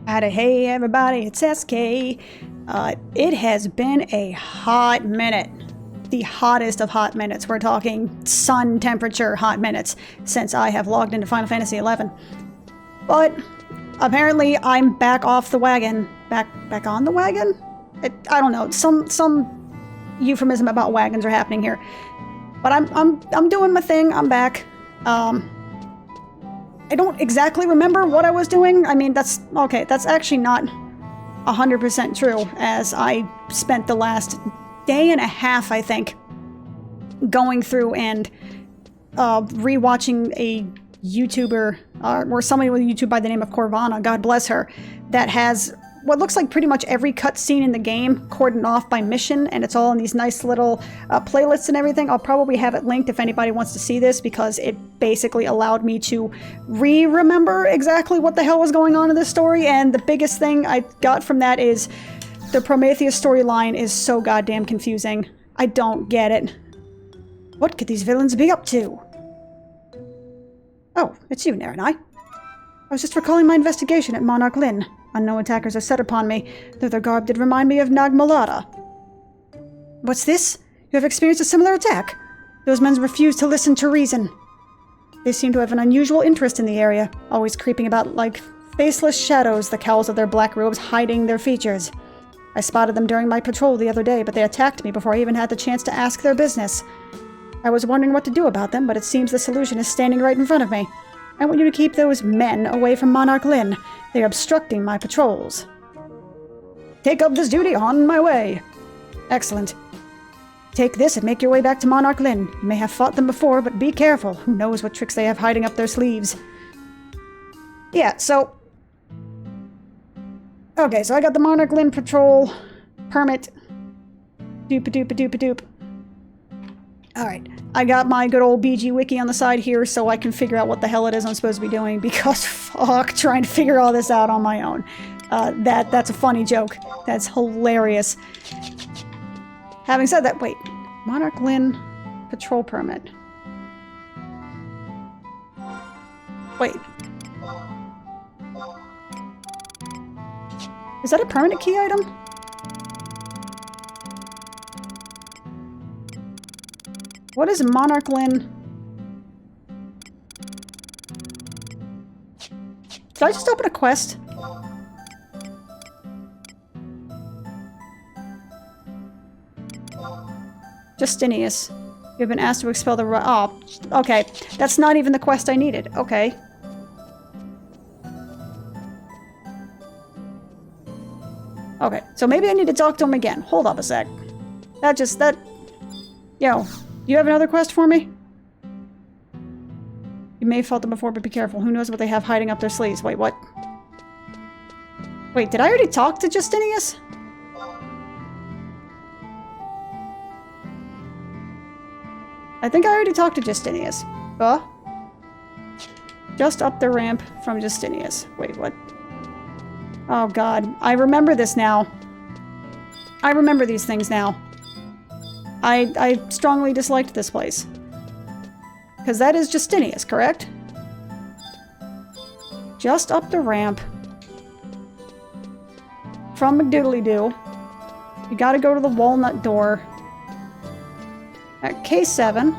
Howdy, hey everybody, it's SK. It has been a hot minute. The hottest of hot minutes. We're talking sun temperature hot minutes since I have logged into Final Fantasy XI. But apparently I'm back off the wagon. Back on the wagon? I don't know. Some euphemism about wagons are happening here. But I'm doing my thing. I'm back. I don't exactly remember what I was doing. I mean, that's actually not 100% true, as I spent the last day and a half, I think, going through and rewatching a YouTuber, or somebody with a YouTube by the name of Corvana, God bless her, that has what looks like pretty much every cutscene in the game cordoned off by mission, and it's all in these nice little playlists and everything. I'll probably have it linked if anybody wants to see this, because it basically allowed me to remember exactly what the hell was going on in this story, and the biggest thing I got from that is the Prometheus storyline is so goddamn confusing. I don't get it. What could these villains be up to? Oh, it's you, Naranai. I was just recalling my investigation at Monarch Lynn. Unknown attackers are set upon me, though their garb did remind me of Nagmalada. What's this? You have experienced a similar attack? Those men refuse to listen to reason. They seem to have an unusual interest in the area, always creeping about like faceless shadows, the cowls of their black robes hiding their features. I spotted them during my patrol the other day, but they attacked me before I even had the chance to ask their business. I was wondering what to do about them, but it seems the solution is standing right in front of me. I want you to keep those men away from Monarch Lynn. They are obstructing my patrols. Take up this duty on my way. Excellent. Take this and make your way back to Monarch Lynn. You may have fought them before, but be careful. Who knows what tricks they have hiding up their sleeves. Yeah, so... Okay, so I got the Monarch Lynn patrol permit. Doop-a-doop-a-doop-a-doop. Alright, I got my good old BG wiki on the side here so I can figure out what the hell it is I'm supposed to be doing, because fuck, trying to figure all this out on my own. That's a funny joke. That's hilarious. Having said that, wait. Monarch Lynn patrol permit. Wait. Is that a permanent key item? What is Monarch Lynn? Did I just open a quest? Justinius. You've been asked to expel the oh, okay. That's not even the quest I needed. Okay. Okay, so maybe I need to talk to him again. Hold up a sec. Yo. You have another quest for me? You may have felt them before, but be careful. Who knows what they have hiding up their sleeves? Wait, what? Wait, did I already talk to Justinius? I think I already talked to Justinius. Just up the ramp from Justinius. Wait, what? Oh god, I remember this now. I remember these things now. I strongly disliked this place. Because that is Justinius, correct? Just up the ramp. From McDoodly-Doo. You gotta go to the walnut door. At K7.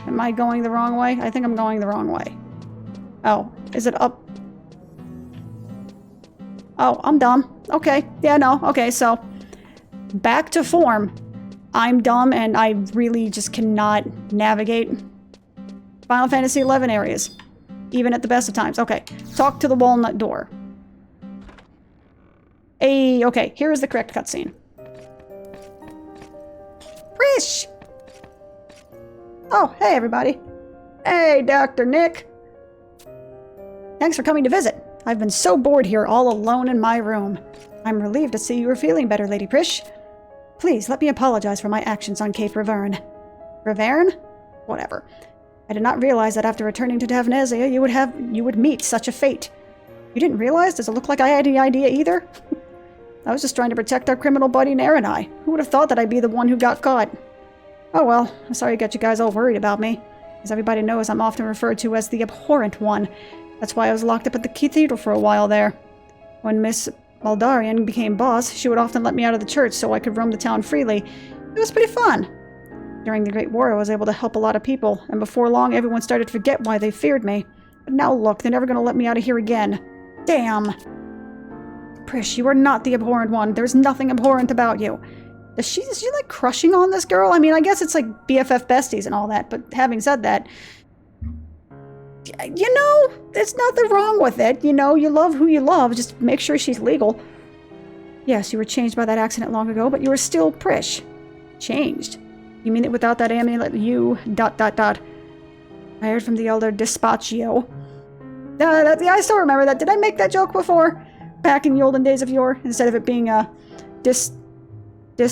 Am I going the wrong way? I think I'm going the wrong way. Oh, is it up? Oh, I'm dumb. Okay. Yeah, no. Okay, so back to form. I'm dumb and I really just cannot navigate Final Fantasy XI areas, even at the best of times. Okay, talk to the walnut door. Hey, okay, here is the correct cutscene. Prish! Oh, hey everybody. Hey, Dr. Nick. Thanks for coming to visit. I've been so bored here all alone in my room. I'm relieved to see you are feeling better, Lady Prish. Please, let me apologize for my actions on Cape Riverne. Riverne? Whatever. I did not realize that after returning to Davnesia, you would meet such a fate. You didn't realize? Does it look like I had any idea either? I was just trying to protect our criminal buddy Naranai. Who would have thought that I'd be the one who got caught? Oh well, I'm sorry I got you guys all worried about me. As everybody knows, I'm often referred to as the abhorrent one. That's why I was locked up at the cathedral for a while there. When Miss Baldarian became boss, she would often let me out of the church so I could roam the town freely. It was pretty fun. During the Great War, I was able to help a lot of people, and before long, everyone started to forget why they feared me. But now look, they're never going to let me out of here again. Damn. Prish, you are not the abhorrent one. There's nothing abhorrent about you. Is she like crushing on this girl? I mean, I guess it's like BFF besties and all that, but having said that, you know, there's nothing wrong with it. You know, you love who you love. Just make sure she's legal. Yes, you were changed by that accident long ago, but you were still Prish. Changed? You mean that without that amulet, you... I heard from the elder Dispaccio. I still remember that. Did I make that joke before? Back in the olden days of yore? Instead of it being a... Despaciar?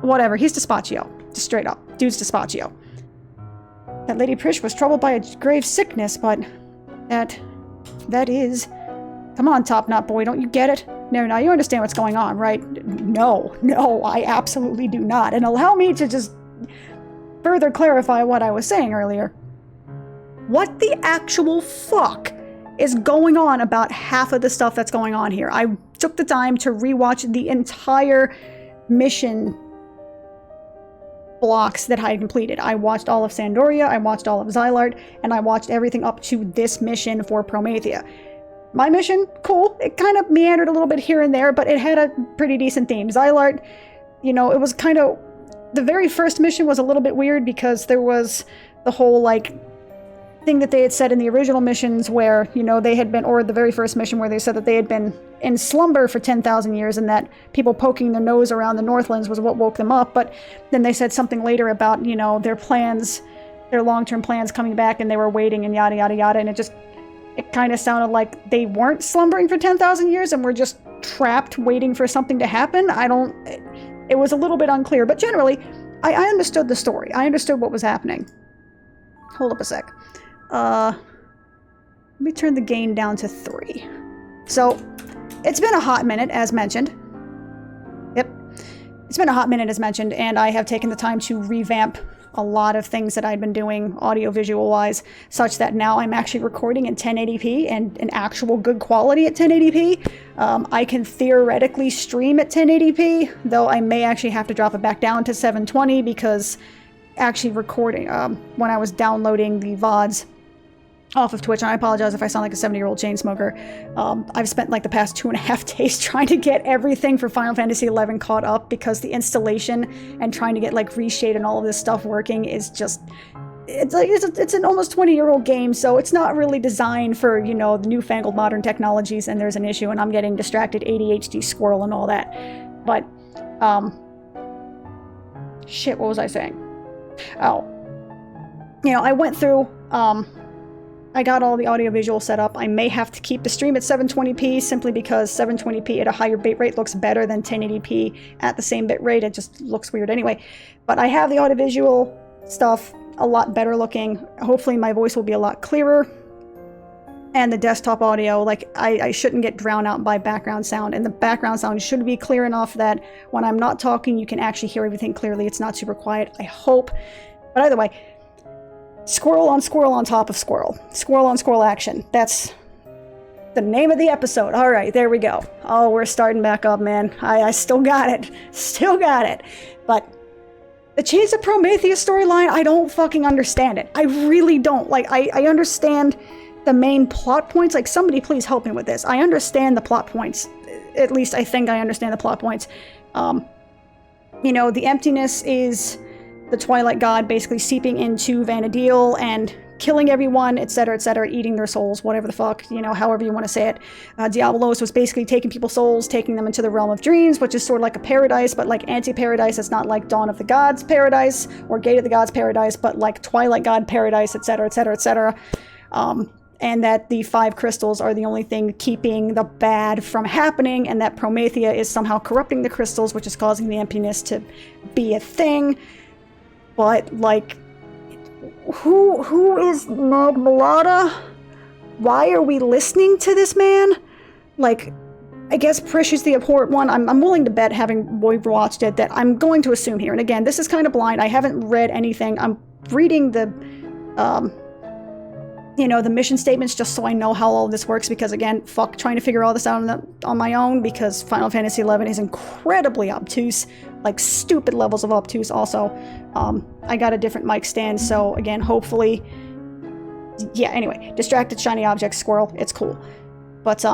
Whatever, he's Dispaccio. Just straight up. Dude's Dispaccio. That Lady Prish was troubled by a grave sickness, but... That is... Come on, Top Knot Boy, don't you get it? No, now you understand what's going on, right? No, I absolutely do not. And allow me to just further clarify what I was saying earlier. What the actual fuck is going on about half of the stuff that's going on here? I took the time to rewatch the entire mission blocks that I had completed. I watched all of Sandoria, I watched all of Xylart, and I watched everything up to this mission for Promethea. My mission, cool. It kind of meandered a little bit here and there, but it had a pretty decent theme. Xylart, you know, it was kind of... The very first mission was a little bit weird because there was the whole, like, thing that they had said in the original missions where, you know, they had been... Or the very first mission where they said that they had been in slumber for 10,000 years and that people poking their nose around the Northlands was what woke them up. But then they said something later about, you know, their plans, their long-term plans coming back and they were waiting and yada, yada, yada. And it kind of sounded like they weren't slumbering for 10,000 years and were just trapped waiting for something to happen. It was a little bit unclear, but generally, I understood the story. I understood what was happening. Hold up a sec. Let me turn the gain down to 3. So, it's been a hot minute, as mentioned. Yep. It's been a hot minute, as mentioned, and I have taken the time to revamp a lot of things that I'd been doing audio-visual-wise, such that now I'm actually recording in 1080p and an actual good quality at 1080p. I can theoretically stream at 1080p, though I may actually have to drop it back down to 720 because actually recording, when I was downloading the VODs off of Twitch, and I apologize if I sound like a 70-year-old chain smoker. I've spent like the past 2.5 days trying to get everything for Final Fantasy XI caught up because the installation and trying to get like reshade and all of this stuff working is just... It's an almost 20-year-old game, so it's not really designed for, you know, the newfangled modern technologies, and there's an issue, and I'm getting distracted, ADHD squirrel and all that. But, shit, what was I saying? Oh. You know, I went through, I got all the audio-visual set up. I may have to keep the stream at 720p simply because 720p at a higher bitrate looks better than 1080p at the same bitrate. It just looks weird anyway. But I have the audio-visual stuff a lot better looking. Hopefully my voice will be a lot clearer. And the desktop audio, like, I shouldn't get drowned out by background sound. And the background sound should be clear enough that when I'm not talking, you can actually hear everything clearly. It's not super quiet, I hope. But either way, squirrel on top of squirrel. Squirrel on squirrel action. That's the name of the episode. All right, there we go. Oh, we're starting back up, man. I still got it. Still got it. But the Chains of Promethea storyline, I don't fucking understand it. I really don't. Like, I understand the main plot points. Like, somebody please help me with this. I understand the plot points. At least I think I understand the plot points. You know, the emptiness is the Twilight God basically seeping into Vanadil and killing everyone, etc., eating their souls, whatever the fuck, you know, however you want to say it. Diabolos was basically taking people's souls, taking them into the realm of dreams, which is sort of like a paradise, but like anti-paradise. It's not like Dawn of the Gods paradise or Gate of the Gods paradise, but like Twilight God paradise, etc., etc. And that the 5 crystals are the only thing keeping the bad from happening, and that Promethea is somehow corrupting the crystals, which is causing the emptiness to be a thing. But, like, who is Nag Malada? Why are we listening to this man? Like, I guess Prish is the important one. I'm willing to bet, having watched it, that I'm going to assume here. And again, this is kind of blind. I haven't read anything. I'm reading the, the mission statements just so I know how all this works. Because again, fuck trying to figure all this out on my own. Because Final Fantasy XI is incredibly obtuse, like stupid levels of obtuse. Also, I got a different mic stand, so again, hopefully, yeah. Anyway, distracted shiny object squirrel. It's cool, but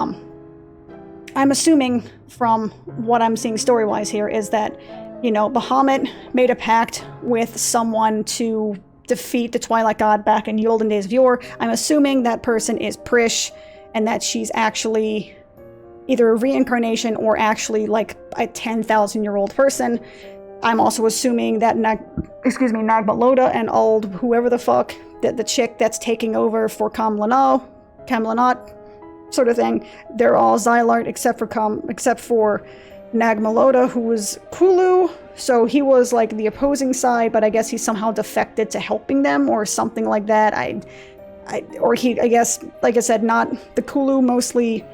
I'm assuming from what I'm seeing story-wise here is that, Bahamut made a pact with someone to defeat the Twilight God back in the olden days of yore. I'm assuming that person is Prish, and that she's actually either a reincarnation or actually like a 10,000-year-old person. I'm also assuming that Nagmaloda and old whoever the fuck, the chick that's taking over for Kamlanot sort of thing, they're all Xylart except for Nagmaloda, who was Kulu. So he was like the opposing side, but I guess he somehow defected to helping them or something like that. I guess, like I said, not the Kulu mostly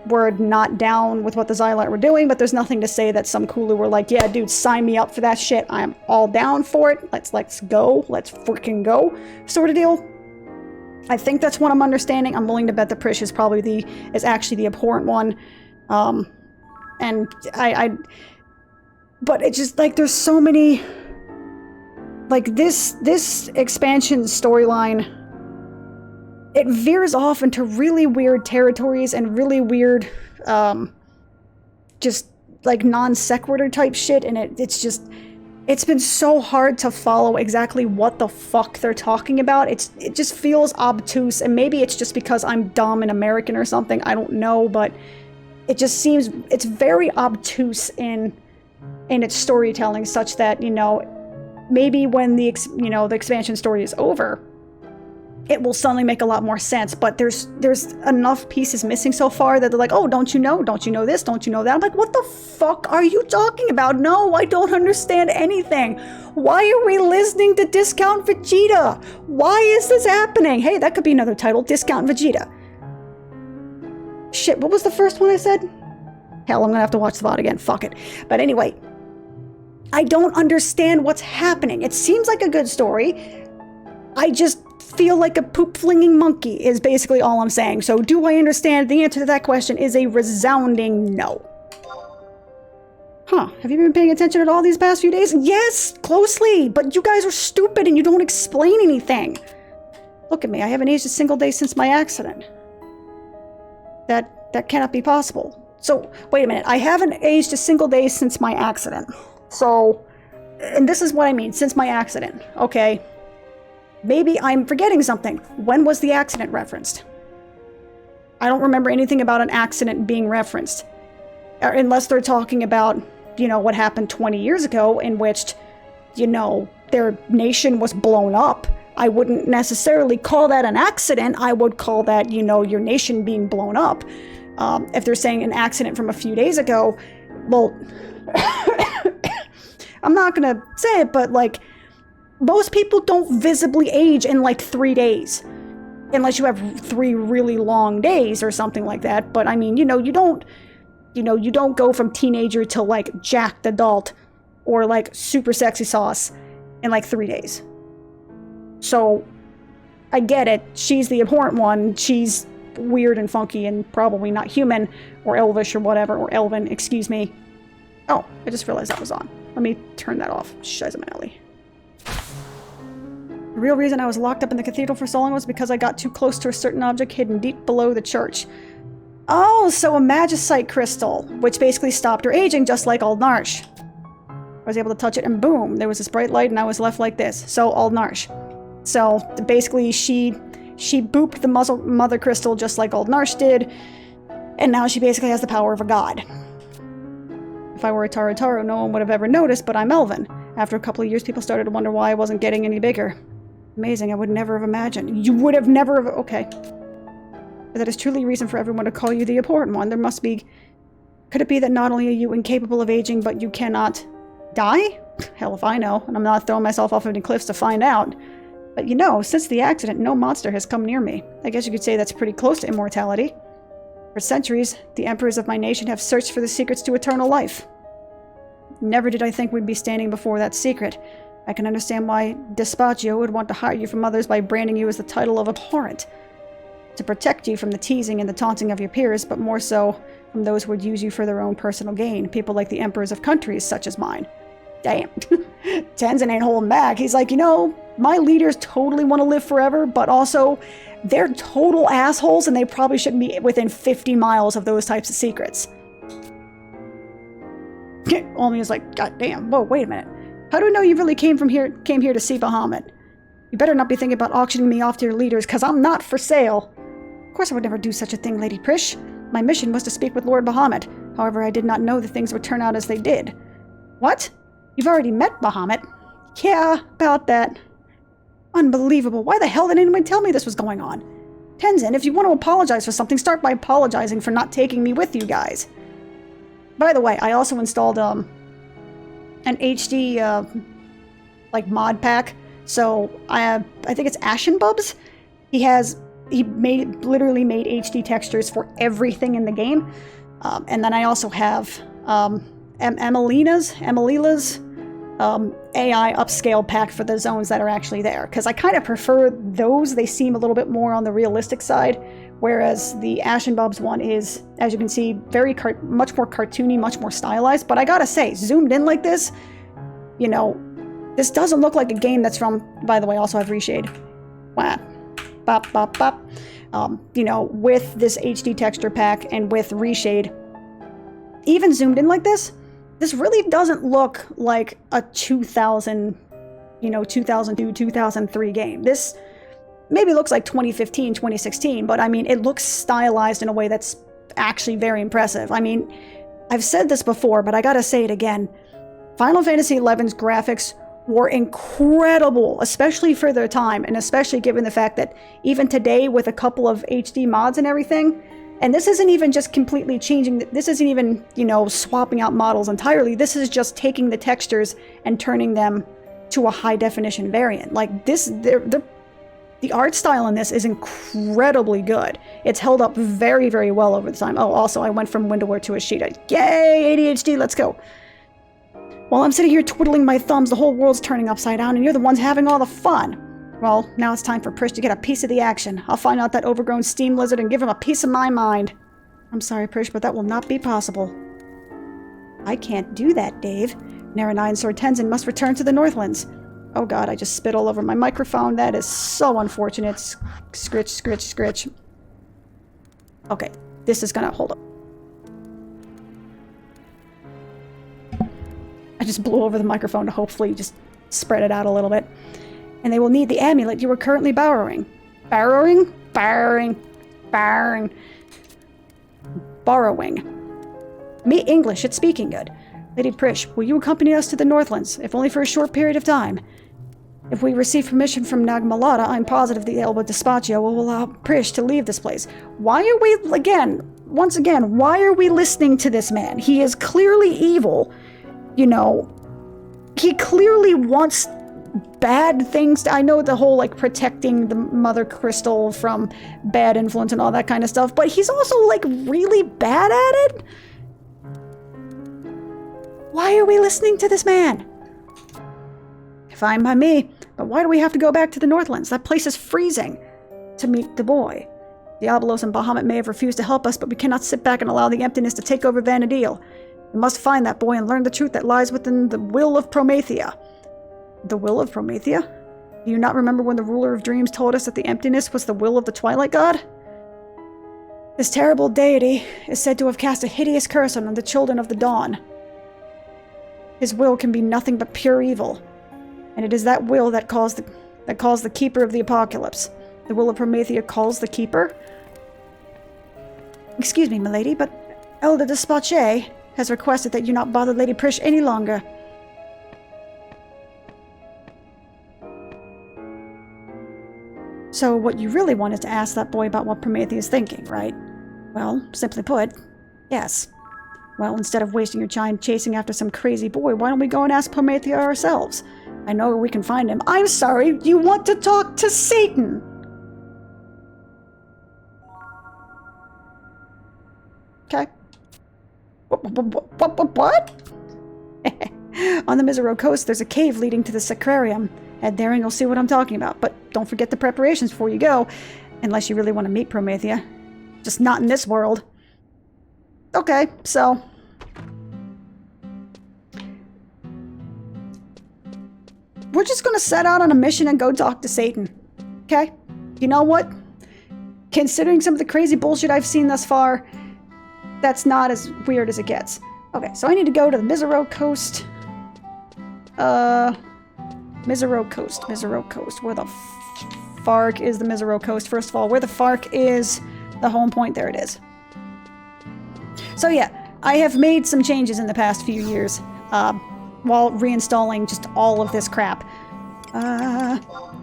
were not down with what the Xylart were doing, but there's nothing to say that some Kulu were like, yeah, dude, sign me up for that shit. I'm all down for it. Let's go. Let's freaking go, sort of deal. I think that's what I'm understanding. I'm willing to bet the Prish is probably is actually the important one. And but it's just like there's so many, like this expansion storyline, it veers off into really weird territories and really weird, just like non sequitur type shit, and it's been so hard to follow exactly what the fuck they're talking about. It just feels obtuse, and maybe it's just because I'm dumb and American or something, I don't know, but it just seems it's very obtuse in its storytelling, such that, maybe when the expansion story is over, it will suddenly make a lot more sense. But there's enough pieces missing so far that they're like, oh, don't you know this, don't you know that? I'm like, what the fuck are you talking about? No, I don't understand anything. Why are we listening to Discount Vegeta? Why is this happening? Hey, that could be another title, Discount Vegeta. Shit, what was the first one I said? Hell, I'm gonna have to watch the VOD again, fuck it. But anyway, I don't understand what's happening. It seems like a good story. I just feel like a poop-flinging monkey is basically all I'm saying. So do I understand? The answer to that question is a resounding no. Huh, have you been paying attention at all these past few days? Yes, closely, but you guys are stupid and you don't explain anything. Look at me, I haven't aged a single day since my accident. That cannot be possible. So, wait a minute, I haven't aged a single day since my accident. So, and this is what I mean, since my accident, okay? Maybe I'm forgetting something. When was the accident referenced? I don't remember anything about an accident being referenced. Unless they're talking about, what happened 20 years ago, in which, their nation was blown up. I wouldn't necessarily call that an accident. I would call that, your nation being blown up. If they're saying an accident from a few days ago, well, I'm not gonna say it, but like, most people don't visibly age in like 3 days. Unless you have 3 really long days or something like that. But I mean, you don't go from teenager to like jacked adult or like super sexy sauce in like 3 days. So, I get it. She's the important one. She's weird and funky and probably not human or elvish or whatever, or elven, excuse me. Oh, I just realized that was on. Let me turn that off. Shizamanelli. The real reason I was locked up in the cathedral for so long was because I got too close to a certain object hidden deep below the church. Oh, so a magicite crystal, which basically stopped her aging just like Old Narsh. I was able to touch it and boom, there was this bright light and I was left like this. So Old Narsh. So basically she booped the mother crystal just like Old Narsh did, and now she basically has the power of a god. If I were a Tarotaro, no one would have ever noticed, but I'm Elven. After a couple of years, people started to wonder why I wasn't getting any bigger. Amazing, I would never have imagined. You would have never have... Okay. But that is truly a reason for everyone to call you the important one. There must be... Could it be that not only are you incapable of aging, but you cannot die? Hell if I know, and I'm not throwing myself off any cliffs to find out. But since the accident, no monster has come near me. I guess you could say that's pretty close to immortality. For centuries, the emperors of my nation have searched for the secrets to eternal life. Never did I think we'd be standing before that secret. I can understand why Despacio would want to hide you from others by branding you as the title of abhorrent. To protect you from the teasing and the taunting of your peers, but more so from those who would use you for their own personal gain, people like the emperors of countries such as mine. Damn. Tenzin ain't holding back. He's like, you know, my leaders totally want to live forever, but also they're total assholes and they probably shouldn't be within 50 miles of those types of secrets. Olmi is like, God damn, whoa, wait a minute. How do we know you really came here to see Bahamut? You better not be thinking about auctioning me off to your leaders, because I'm not for sale. Of course I would never do such a thing, Lady Prish. My mission was to speak with Lord Bahamut. However, I did not know that things would turn out as they did. What? You've already met Bahamut? Yeah, about that. Unbelievable. Why the hell did anyone tell me this was going on? Tenzin, if you want to apologize for something, start by apologizing for not taking me with you guys. By the way, I also installed an HD like mod pack. So I think it's Ashenbubs. He literally made HD textures for everything in the game. And then I also have Emilila's AI upscale pack for the zones that are actually there. Because I kind of prefer those. They seem a little bit more on the realistic side. Whereas the Ashenbubs one is, as you can see, much more cartoony, much more stylized. But I gotta say, zoomed in like this, you know, this doesn't look like a game that's from, by the way, also I've reshade. Wah. Bop, bop, bop. You know, with this HD texture pack and with reshade, even zoomed in like this really doesn't look like a 2002, 2003 game. This maybe looks like 2015, 2016, but I mean, it looks stylized in a way that's actually very impressive. I mean, I've said this before, but I gotta say it again. Final Fantasy XI's graphics were incredible, especially for their time, and especially given the fact that even today, with a couple of HD mods and everything, and this isn't even just completely changing, this isn't even, you know, swapping out models entirely, this is just taking the textures and turning them to a high-definition variant. Like, the art style in this is incredibly good. It's held up very, very well over the time. Oh, also, I went from Windowware to Ashita. Yay, ADHD, let's go. While I'm sitting here twiddling my thumbs, the whole world's turning upside down, and you're the ones having all the fun. Well, now it's time for Prish to get a piece of the action. I'll find out that overgrown steam lizard and give him a piece of my mind. I'm sorry, Prish, but that will not be possible. I can't do that, Dave. Naraniah and Sword Tenzin must return to the Northlands. Oh god, I just spit all over my microphone. That is so unfortunate. Scritch, scritch, scritch. Okay, this is gonna hold up. I just blew over the microphone to hopefully just spread it out a little bit. And they will need the amulet you are currently borrowing. Borrowing? Me English, it's speaking good. Lady Prish, will you accompany us to the Northlands, if only for a short period of time? If we receive permission from Nagmalata, I'm positive the Elba Despacio will allow Prish to leave this place. Why are we, once again, why are we listening to this man? He is clearly evil. You know, he clearly wants bad things. I know the whole, like, protecting the Mother Crystal from bad influence and all that kind of stuff, but he's also, like, really bad at it? Why are we listening to this man? Fine by me, but why do we have to go back to the Northlands? That place is freezing. To meet the boy. Diabolos and Bahamut may have refused to help us, but we cannot sit back and allow the emptiness to take over Vanadil. We must find that boy and learn the truth that lies within the will of Promethea. The will of Promethea? Do you not remember when the ruler of dreams told us that the emptiness was the will of the Twilight God? This terrible deity is said to have cast a hideous curse on the children of the dawn. His will can be nothing but pure evil, and it is that will that calls the keeper of the apocalypse. The will of Promethea calls the keeper? Excuse me, milady, but Elder Despace has requested that you not bother Lady Prish any longer. So what you really want is to ask that boy about what Promethea is thinking, right? Well, simply put, yes. Well, instead of wasting your time chasing after some crazy boy, why don't we go and ask Promethea ourselves? I know where we can find him. I'm sorry, you want to talk to Satan! Okay. What? On the Mizero coast, there's a cave leading to the Sacrarium. Head there and you'll see what I'm talking about. But don't forget the preparations before you go. Unless you really want to meet Promethea. Just not in this world. Okay, so... we're just gonna set out on a mission and go talk to Satan. Okay? You know what? Considering some of the crazy bullshit I've seen thus far, that's not as weird as it gets. Okay, so I need to go to the Mizero coast. Mizero coast. Where the fark is the Mizero coast? First of all, where the fark is the home point? There it is. So yeah, I have made some changes in the past few years, while reinstalling just all of this crap.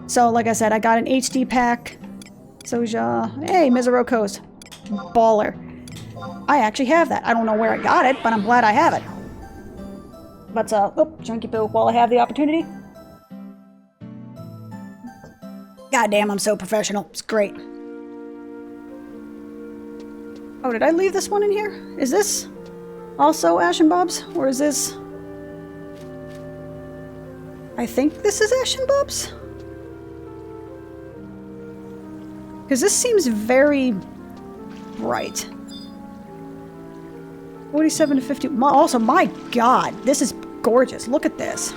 So like I said, I got an HD pack. Soja. Hey, Mizero coast. Baller. I actually have that. I don't know where I got it, but I'm glad I have it. But, oh, Chunky Poo, while I have the opportunity. Goddamn, I'm so professional. It's great. Oh, did I leave this one in here? Is this also Ash and Bob's? Or is this... I think this is Ash and Bob's? Because this seems very bright. 47 to 50. Also, my god, this is gorgeous. Look at this.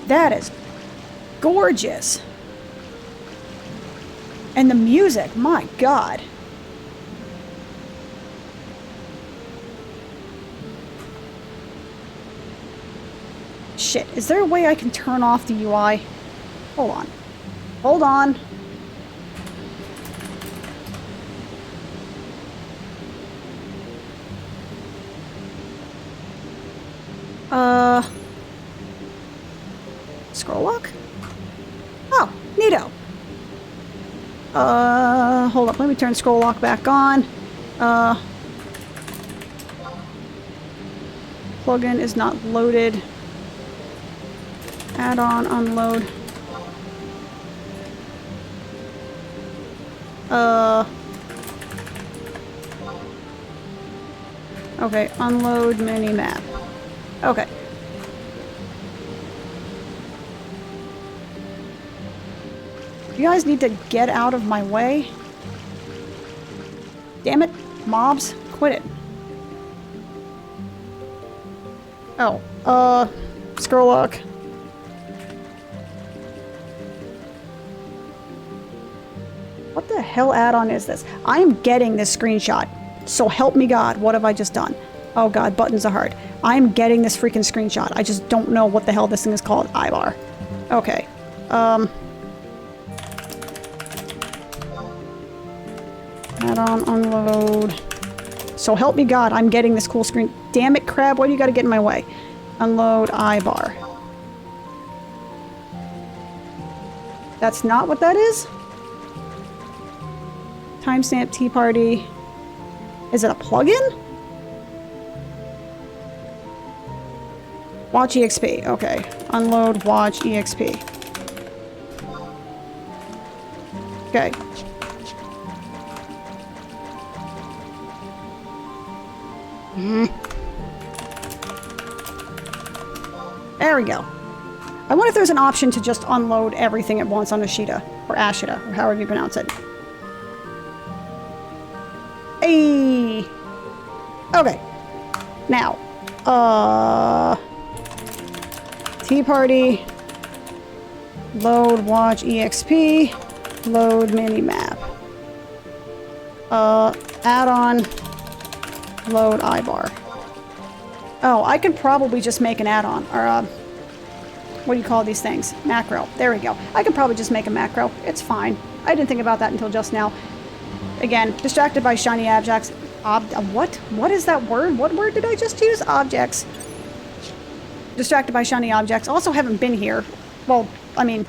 That is gorgeous. And the music, my god. Shit, is there a way I can turn off the UI? Hold on. Hold on. Scroll lock? Oh, neato. Hold up, let me turn scroll lock back on. Plugin is not loaded. Add-on, unload. Okay, unload mini-map. Okay. You guys need to get out of my way. Damn it, mobs, quit it. Oh, scroll lock. What the hell add-on is this? I am getting this screenshot. So help me God, what have I just done? Oh god, buttons are hard. I am getting this freaking screenshot. I just don't know what the hell this thing is called. Ibar. Okay. Add-on, unload. So help me God, I'm getting this cool screen. Damn it, crab, why do you gotta get in my way? Unload iBar. That's not what that is? Timestamp Tea Party. Is it a plugin? Watch EXP. Okay. Unload watch EXP. Okay. There we go. I wonder if there's an option to just unload everything at once on Ashita. Or Ashita, or however you pronounce it. Hey. Okay. Now. Tea Party. Load watch EXP. Load mini-map. Add-on. Load iBar. Oh, I could probably just make an add-on. Or, what do you call these things? Macro. There we go. I could probably just make a macro. It's fine. I didn't think about that until just now. Again, distracted by shiny objects. What? What is that word? What word did I just use? Objects. Distracted by shiny objects. Also haven't been here. Well, I mean,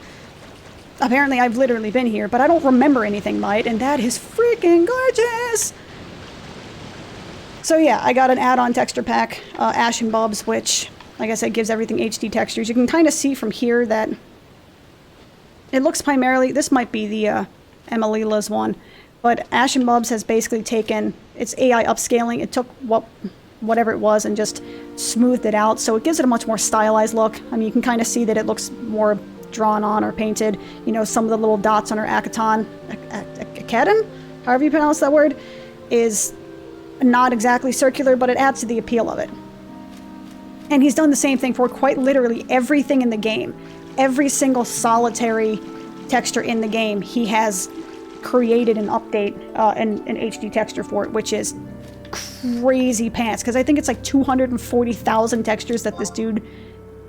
apparently I've literally been here, but I don't remember anything, Light, and that is freaking gorgeous! So yeah, I got an add-on texture pack, Ash and Bob's, which, like I said, gives everything HD textures. You can kind of see from here that it looks primarily, this might be the Emilila's one, But Ashen Bubs has basically taken its AI upscaling. It took whatever it was and just smoothed it out, so it gives it a much more stylized look. I mean, you can kind of see that it looks more drawn on or painted. You know, some of the little dots on her Akaton, however you pronounce that word, is not exactly circular, but it adds to the appeal of it. And he's done the same thing for quite literally everything in the game. Every single solitary texture in the game, he has created an update, an HD texture for it, which is crazy pants, because I think it's like 240,000 textures that this dude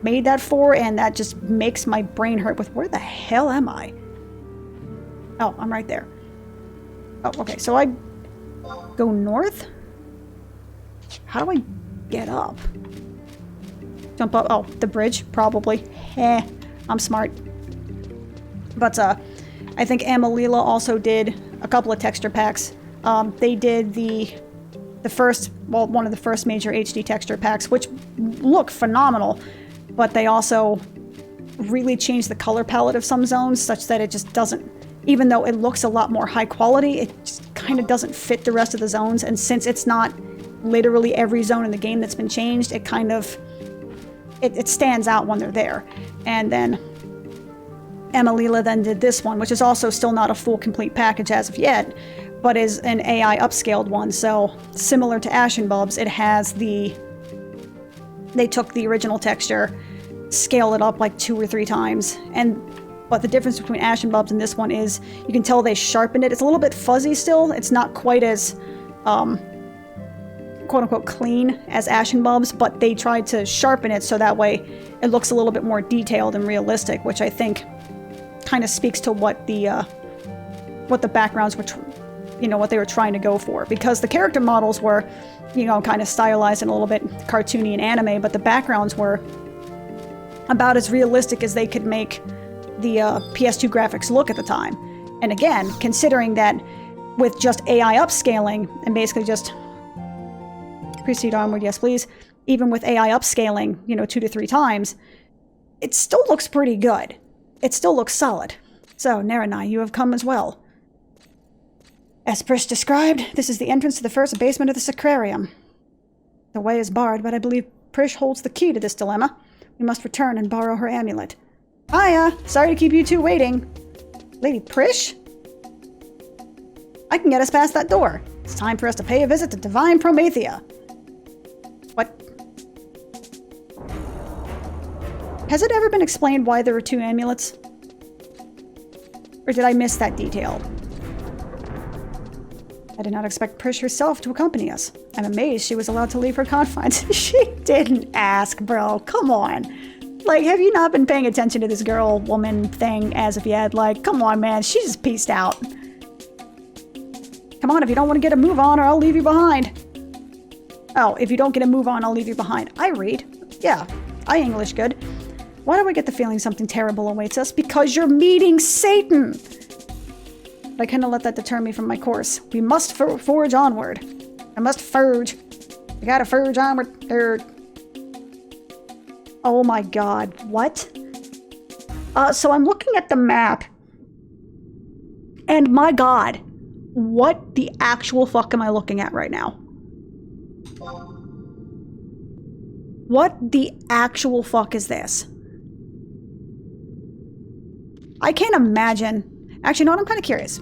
made that for, and that just makes my brain hurt with where the hell am I? Oh, I'm right there. Oh, okay, so I go north? How do I get up? Jump up? Oh, the bridge, probably. I'm smart. But I think Amalila also did a couple of texture packs. They did the first, well, one of the first major HD texture packs, which look phenomenal, but they also really changed the color palette of some zones such that it just doesn't, even though it looks a lot more high quality, it just kind of doesn't fit the rest of the zones. And since it's not literally every zone in the game that's been changed, it kind of, it stands out when they're there. And then Amalila then did this one, which is also still not a full complete package as of yet, but is an AI upscaled one. So similar to Ashen Bubs, it has they took the original texture, scaled it up like 2 or 3 times, but the difference between Ashen Bubs and this one is you can tell they sharpened it. It's a little bit fuzzy still. It's not quite as quote-unquote clean as Ashen Bubs, but they tried to sharpen it so that way it looks a little bit more detailed and realistic, which I think kind of speaks to what the backgrounds were, what they were trying to go for. Because the character models were, kind of stylized and a little bit cartoony and anime, but the backgrounds were about as realistic as they could make the PS2 graphics look at the time. And again, considering that with just AI upscaling and basically just proceed onward, yes please, even with AI upscaling, 2 to 3 times, it still looks pretty good. It still looks solid. So, Naranai, you have come as well. As Prish described, this is the entrance to the first basement of the Sacrarium. The way is barred, but I believe Prish holds the key to this dilemma. We must return and borrow her amulet. Hiya! Sorry to keep you two waiting. Lady Prish? I can get us past that door. It's time for us to pay a visit to Divine Promethea. What? Has it ever been explained why there were 2 amulets? Or did I miss that detail? I did not expect Prish herself to accompany us. I'm amazed she was allowed to leave her confines. She didn't ask, bro. Come on. Like, have you not been paying attention to this girl-woman thing as of yet? Like, come on, man. She just peaced out. Come on, if you don't want to get a move on, or I'll leave you behind. Oh, if you don't get a move on, I'll leave you behind. I read. Yeah, I English good. Why do I get the feeling something terrible awaits us? Because you're meeting Satan! I cannot let that deter me from my course. We must forge onward. I must forge. We gotta forge onward. Oh my god, what? So I'm looking at the map, and my god, what the actual fuck am I looking at right now? What the actual fuck is this? I can't imagine. Actually, no, I'm kind of curious.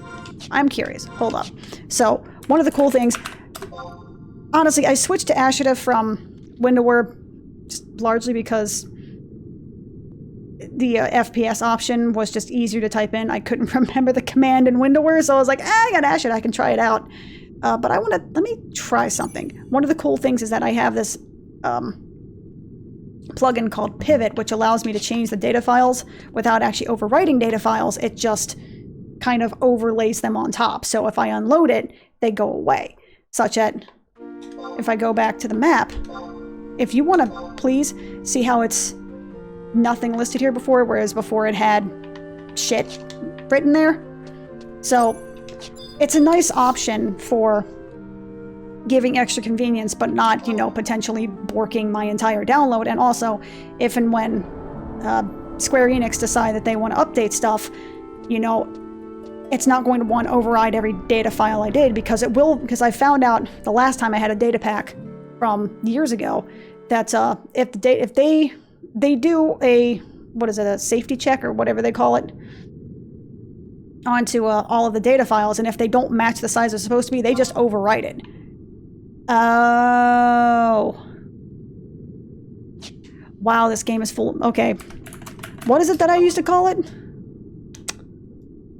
I'm curious. Hold up. So, one of the cool things... Honestly, I switched to Ashita from Windower just largely because the FPS option was just easier to type in. I couldn't remember the command in Windower, so I was like, I got Ashita, I can try it out. But I want to... Let me try something. One of the cool things is that I have this... plugin called Pivot, which allows me to change the data files without actually overwriting data files. It just kind of overlays them on top. So if I unload it, they go away. Such that if I go back to the map, if you want to please see how it's nothing listed here before, whereas before it had shit written there. So it's a nice option for giving extra convenience, but not, potentially borking my entire download. And also, if and when Square Enix decide that they want to update stuff, it's not going to want to override every data file I did, because it will, because I found out the last time I had a data pack from years ago that if they do a, what is it, a safety check or whatever they call it, onto all of the data files, and if they don't match the size they're supposed to be, they just overwrite it. Oh. Wow, this game is full. Okay. What is it that I used to call it?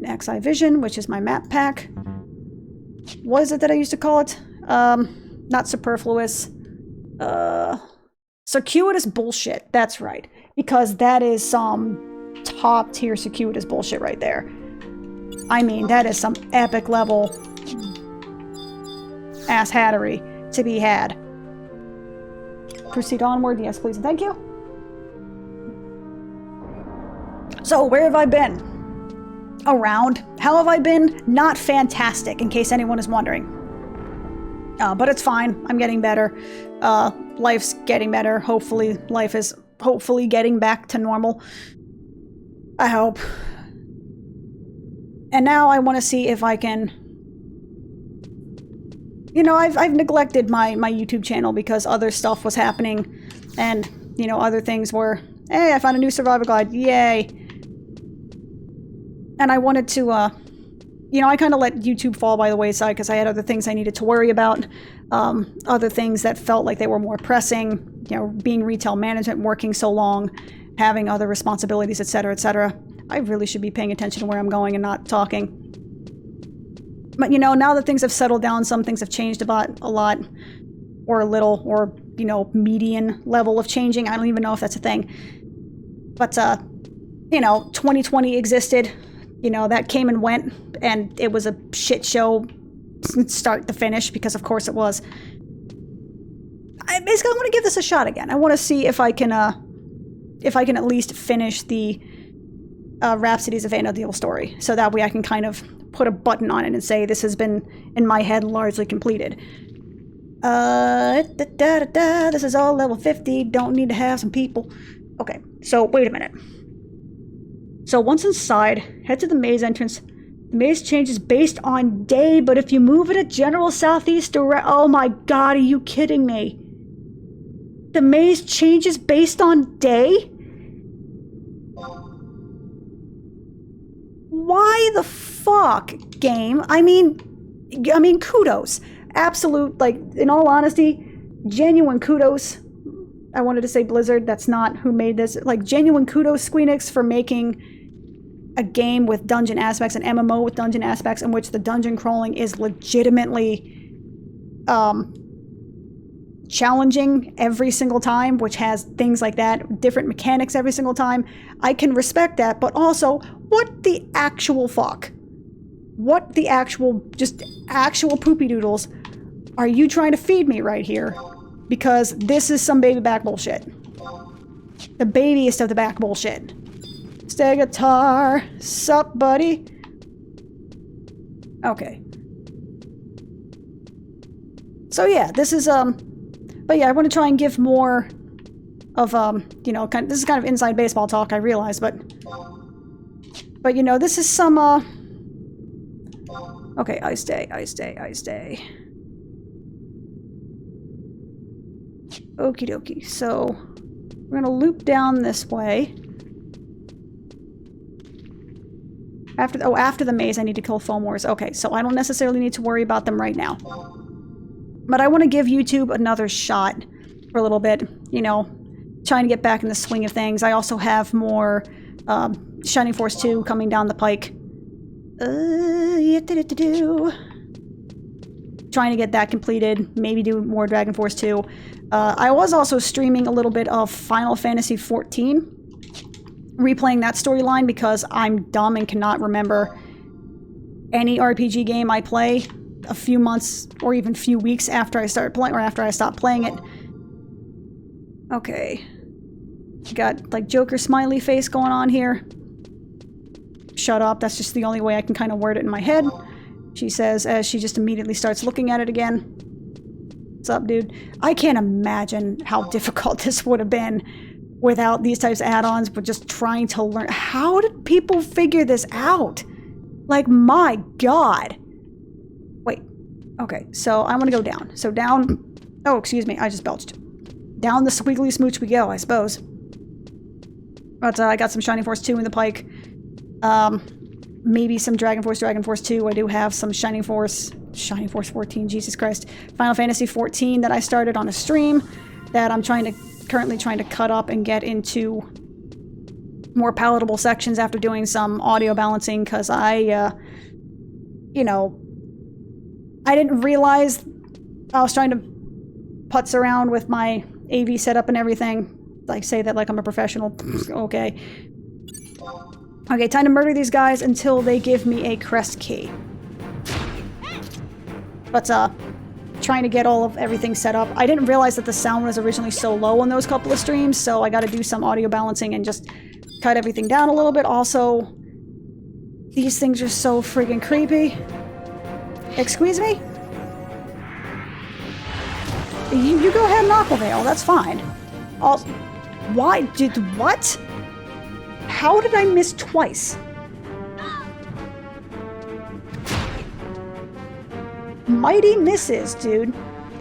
An XI Vision, which is my map pack. What is it that I used to call it? Not superfluous. Circuitous bullshit. That's right. Because that is some top tier circuitous bullshit right there. I mean, that is some epic level ass hattery to be had. Proceed onward. Yes, please and thank you. So, where have I been? Around. How have I been? Not fantastic, in case anyone is wondering. But it's fine. I'm getting better. Life's getting better. Hopefully, life is hopefully getting back to normal. I hope. And now I want to see if I can... You know, I've neglected my YouTube channel because other stuff was happening. And, you know, other things were... Hey, I found a new survival guide. Yay. And I wanted to, you know, I kind of let YouTube fall by the wayside because I had other things I needed to worry about. Other things that felt like they were more pressing. You know, being retail management, working so long, having other responsibilities, etc., etc. I really should be paying attention to where I'm going and not talking. But, you know, now that things have settled down, some things have changed about a lot, or a little, or, you know, median level of changing. I don't even know if that's a thing. But, you know, 2020 existed. You know, that came and went, and it was a shit show start to finish, because of course it was. I basically want to give this a shot again. I want to see if I can at least finish the Rhapsodies of Vana'diel story, so that way I can kind of put a button on it and say this has been, in my head, largely completed. This is all level 50, don't need to have some people. Okay, so wait a minute. So once inside, head to the maze entrance. The maze changes based on day, but if you move in a general southeast direction... Oh my god, are you kidding me? The maze changes based on day? Why the fuck, game? I mean, kudos. Absolute, like, in all honesty, genuine kudos. I wanted to say Blizzard, that's not who made this. Like, genuine kudos, Squeenix, for making a game with dungeon aspects, an MMO with dungeon aspects, in which the dungeon crawling is legitimately challenging every single time, which has things like that, different mechanics every single time. I can respect that, but also, what the actual fuck? What the actual, just actual poopy doodles are you trying to feed me right here? Because this is some baby back bullshit. The babiest of the back bullshit. Stegatar. Sup, buddy? Okay. So yeah, this is, but yeah, I want to try and give more of, you know, this is kind of inside baseball talk, I realize, but, you know, this is some, okay, ice day. Okie dokie, so we're gonna loop down this way. After the maze, I need to kill foam wars. Okay, so I don't necessarily need to worry about them right now. But I want to give YouTube another shot for a little bit, you know, trying to get back in the swing of things. I also have more Shining Force 2 coming down the pike. Trying to get that completed, maybe do more Dragon Force 2. I was also streaming a little bit of Final Fantasy XIV, replaying that storyline because I'm dumb and cannot remember any RPG game I play a few months or even few weeks after I start playing, or after I stop playing it. Okay. Got, like, Joker smiley face going on here. Shut up, that's just the only way I can kind of word it in my head. She says as she just immediately starts looking at it again. What's up, dude? I can't imagine how difficult this would have been without these types of add-ons, but just trying to learn. How did people figure this out? Like, my God. Wait. Okay, so I want to go down. So down... Oh, excuse me, I just belched. Down the squiggly smooch we go, I suppose. But I got some Shining Force 2 in the pike. Maybe some Dragon Force 2. I do have some Shining Force 14, Jesus Christ. Final Fantasy 14 that I started on a stream that I'm currently trying to cut up and get into more palatable sections after doing some audio balancing, because you know, I didn't realize I was trying to putz around with my AV setup and everything. Like, say that like I'm a professional. Okay. Okay, time to murder these guys until they give me a crest key. But, trying to get all of everything set up. I didn't realize that the sound was originally so low on those couple of streams, so I gotta do some audio balancing and just cut everything down a little bit. Also, these things are so friggin' creepy. Excuse me? You go ahead and Aquavale, that's fine. Why did what? How did I miss twice? Mighty misses, dude.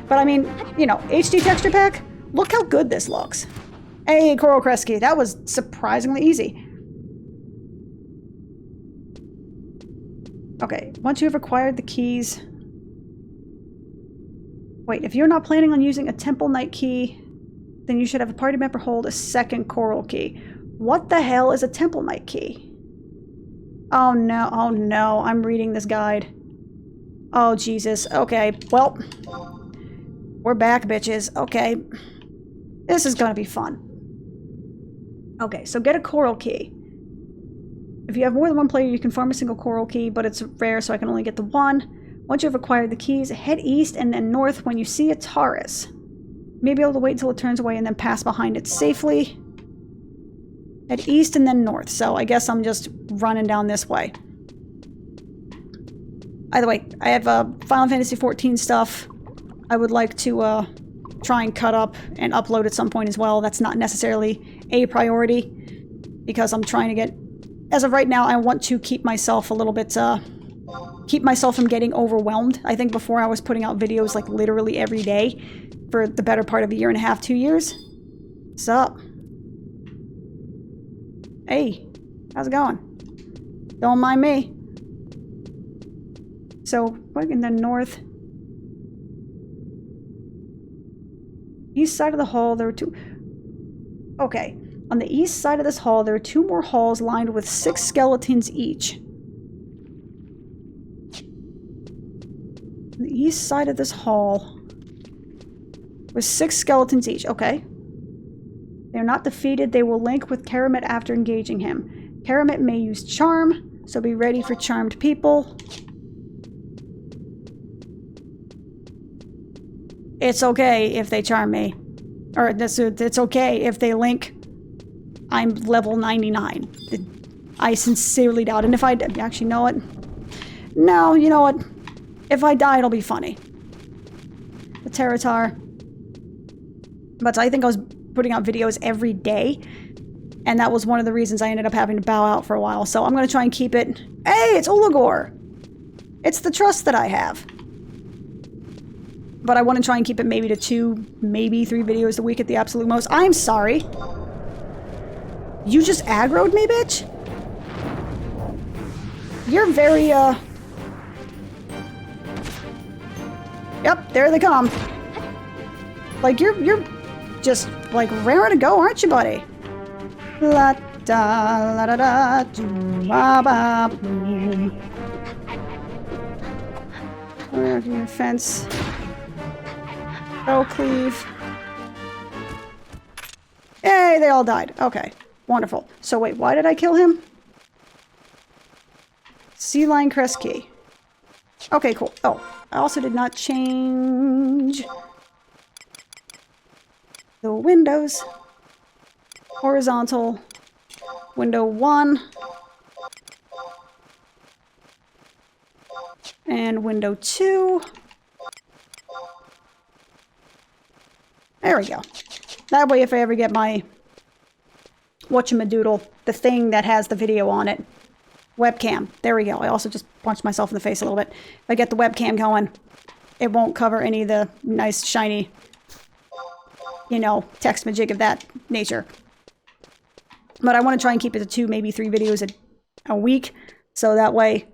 But I mean, you know, HD texture pack, look how good this looks. Hey, Coral Kresge, that was surprisingly easy. Okay, once you have acquired the keys... Wait, if you're not planning on using a Temple Knight key, then you should have a party member hold a second Coral key. What the hell is a Temple Knight key? Oh no, I'm reading this guide. Oh Jesus, okay, well, we're back, bitches. Okay, this is gonna be fun. Okay, so get a Coral key. If you have more than one player, you can farm a single Coral key, but it's rare, so I can only get the one. Once you have acquired the keys, head east and then north when you see a Taurus. You may be able to wait until it turns away and then pass behind it safely. Head east and then north, so I guess I'm just running down this way. Either way, I have Final Fantasy 14 stuff I would like to try and cut up and upload at some point as well. That's not necessarily a priority, because I'm trying to get... As of right now, I want to keep myself a little bit... keep myself from getting overwhelmed. I think before I was putting out videos like literally every day for the better part of a year and a half, 2 years. What's up? Hey, how's it going? Don't mind me. So, in the north. East side of the hall, there are two... Okay. On the east side of this hall, there are 2 more halls lined with 6 skeletons each. On the east side of this hall, with 6 skeletons each. Okay. They're not defeated. They will link with Karamet after engaging him. Karamet may use charm, so be ready for charmed people. It's okay if they charm me. Or it's okay if they link. I'm level 99. I sincerely doubt it. And if I... Actually, know what? No, you know what? If I die, it'll be funny. The Terratar. But I think I was putting out videos every day. And that was one of the reasons I ended up having to bow out for a while. So I'm going to try and keep it... Hey, it's Oligor! It's the trust that I have. But I want to try and keep it maybe to 2, maybe 3 videos a week at the absolute most. I'm sorry. You just aggroed me, bitch? You're very, Yep, there they come. Like, you're just, like, raring to go, aren't you, buddy? La da la da da do ba ba boom. Over your fence. Oh, cleave. Hey, they all died. Okay, wonderful. So wait, why did I kill him? Sea Lion Crest Key. Okay, cool. Oh, I also did not change the windows. Horizontal. Window 1. And window 2. There we go. That way if I ever get my whatchamadoodle, the thing that has the video on it, Webcam. There we go. I also just punched myself in the face a little bit. If I get the webcam going, it won't cover any of the nice, shiny, you know, text majig of that nature. But I want to try and keep it to 2, maybe 3 videos a week, so that way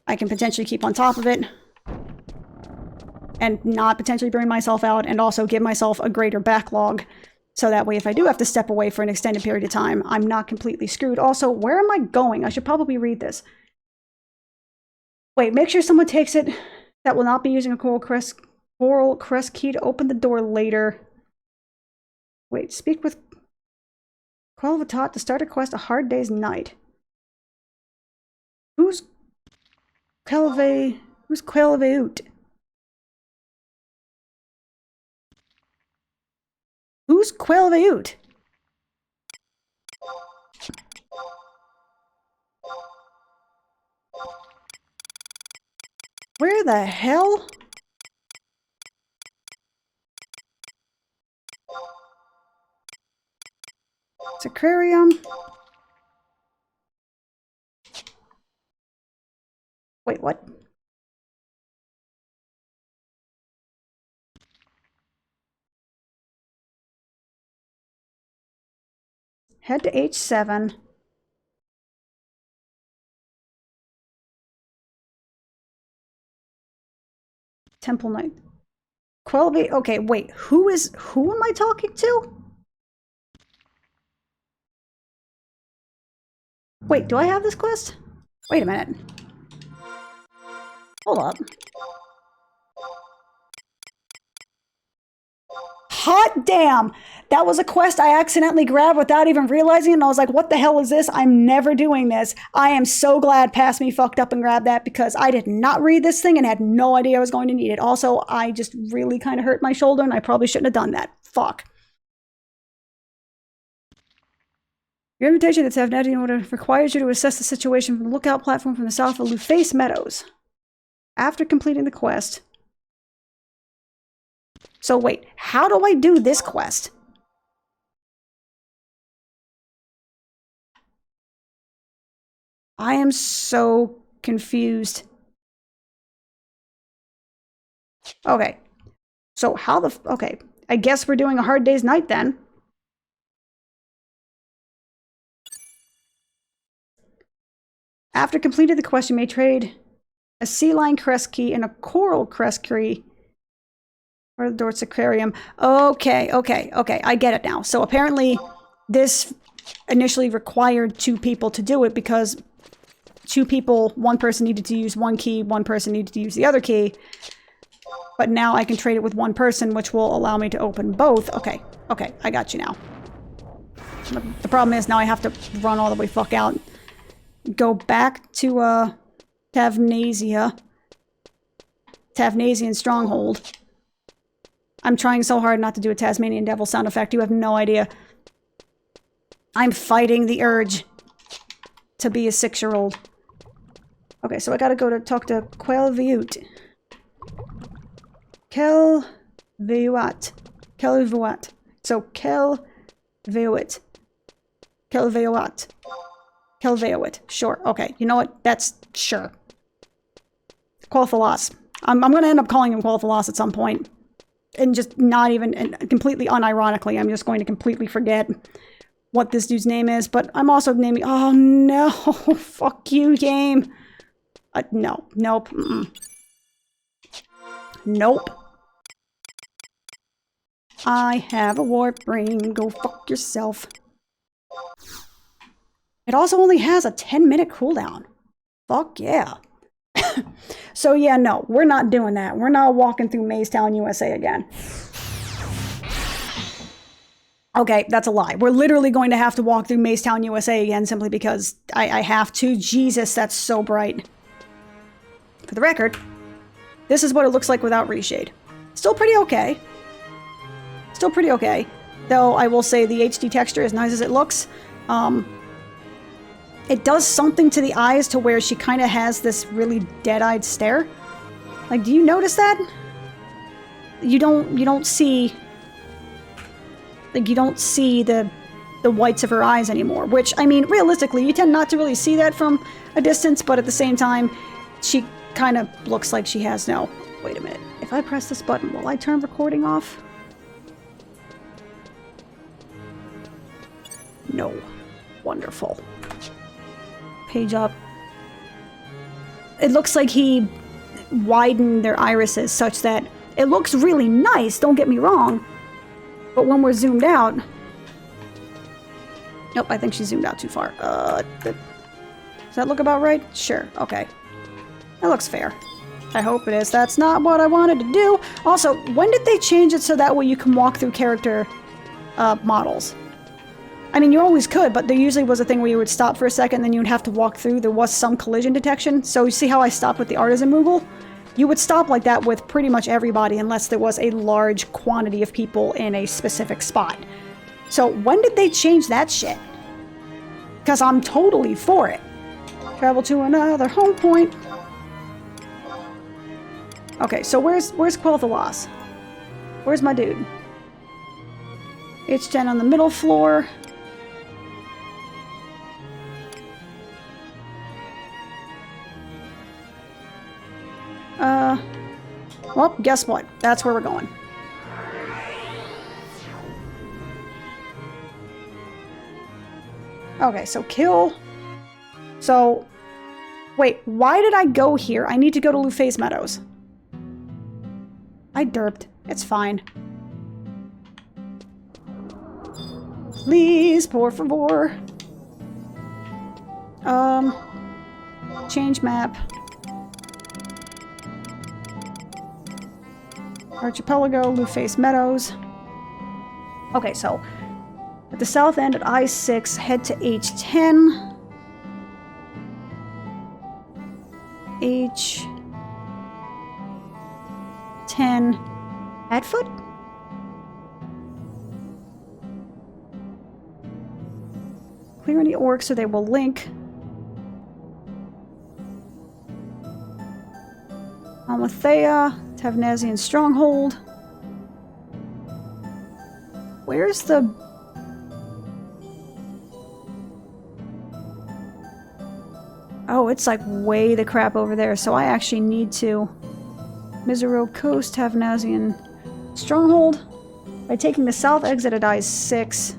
I can potentially keep on top of it and not potentially burn myself out, and also give myself a greater backlog, so that way if I do have to step away for an extended period of time, I'm not completely screwed. Also, where am I going? I should probably read this. Wait, make sure someone takes it that will not be using a coral crest key to open the door later. Wait, speak with Qualvatot to start a quest a hard day's night. Who's Quelveut? Who's Quelveut? Where the hell? It's aquarium. Wait, what? Head to H7. Temple Knight. Quelby. Okay, wait. Who am I talking to? Wait, do I have this quest? Wait a minute. Hold up. Hot damn! That was a quest I accidentally grabbed without even realizing it, and I was like, what the hell is this? I'm never doing this. I am so glad Past Me fucked up and grabbed that, because I did not read this thing and had no idea I was going to need it. Also, I just really kind of hurt my shoulder, and I probably shouldn't have done that. Fuck. Your invitation to Tavneti order requires you to assess the situation from the lookout platform from the south of Luface Meadows. After completing the quest... So wait, how do I do this quest? I am so confused. Okay. So how the... Okay. I guess we're doing a hard day's night then. After completing the quest, you may trade a sea lion crest key and a coral crest key for the Dort's aquarium. Okay. I get it now. So apparently this initially required 2 people to do it, because 2 people, one person needed to use one key, one person needed to use the other key. But now I can trade it with one person, which will allow me to open both. Okay, I got you now. The problem is now I have to run all the way fuck out. Go back to Tavnesian Stronghold. I'm trying so hard not to do a Tasmanian Devil sound effect. You have no idea. I'm fighting the urge to be a 6-year-old. Okay, so I gotta go to talk to Quelveut. Quelveut. So Quelveut. Quelveut. Sure. Okay. You know what? That's sure. Qualphalos. I'm going to end up calling him Qualphalos at some point. And just not even, and completely unironically, I'm just going to completely forget what this dude's name is. But I'm also naming... Oh, no. Fuck you, game. No. Nope. Nope. I have a warp brain. Go fuck yourself. It also only has a 10-minute cooldown. Fuck yeah. So yeah, no, we're not doing that. We're not walking through Mazetown, USA again. Okay, that's a lie. We're literally going to have to walk through Mazetown, USA again simply because I have to. Jesus, that's so bright. For the record, this is what it looks like without reshade. Still pretty okay. Still pretty okay. Though I will say the HD texture, as nice as it looks, it does something to the eyes to where she kind of has this really dead-eyed stare. Like, do you notice that? You don't see... Like, you don't see the the whites of her eyes anymore, which, I mean, realistically, you tend not to really see that from a distance, but at the same time, she kind of looks like she has no... Wait a minute. If I press this button, will I turn recording off? No. Wonderful. Page up. It looks like he widened their irises such that it looks really nice, don't get me wrong, but when we're zoomed out... Nope, I think she zoomed out too far. Does that look about right? Sure, okay. That looks fair. I hope it is. That's not what I wanted to do. Also, when did they change it so that way you can walk through character models? I mean, you always could, but there usually was a thing where you would stop for a second, then you would have to walk through. There was some collision detection. So you see how I stopped with the Artisan Moogle? You would stop like that with pretty much everybody unless there was a large quantity of people in a specific spot. So when did they change that shit? Because I'm totally for it. Travel to another home point. Okay, so where's Quel'Thalas? Where's my dude? H10 on the middle floor. Well, guess what? That's where we're going. Okay, so kill. So, wait, why did I go here? I need to go to Lufay's Meadows. I derped. It's fine. Please, por favor. Change map. Archipelago, Lufay's Meadows. Okay, so at the south end at I-6, head to H10. H10 at foot? Clear any orcs so they will link. Almathea, Tavnazian Stronghold. Where's the... Oh, it's like way the crap over there, so I actually need to... Mizero Coast, Tavnazian Stronghold. By taking the south exit at I-6.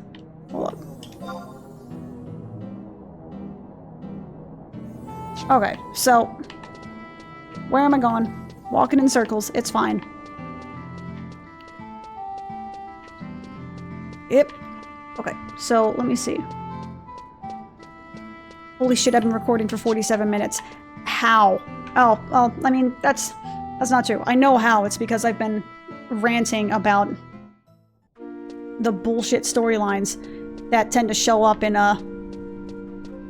Hold up. Okay, so... Where am I going? Walking in circles. It's fine. Yep. Okay, so let me see. Holy shit, I've been recording for 47 minutes. How? Oh, well, I mean, that's not true. I know how. It's because I've been ranting about the bullshit storylines that tend to show up in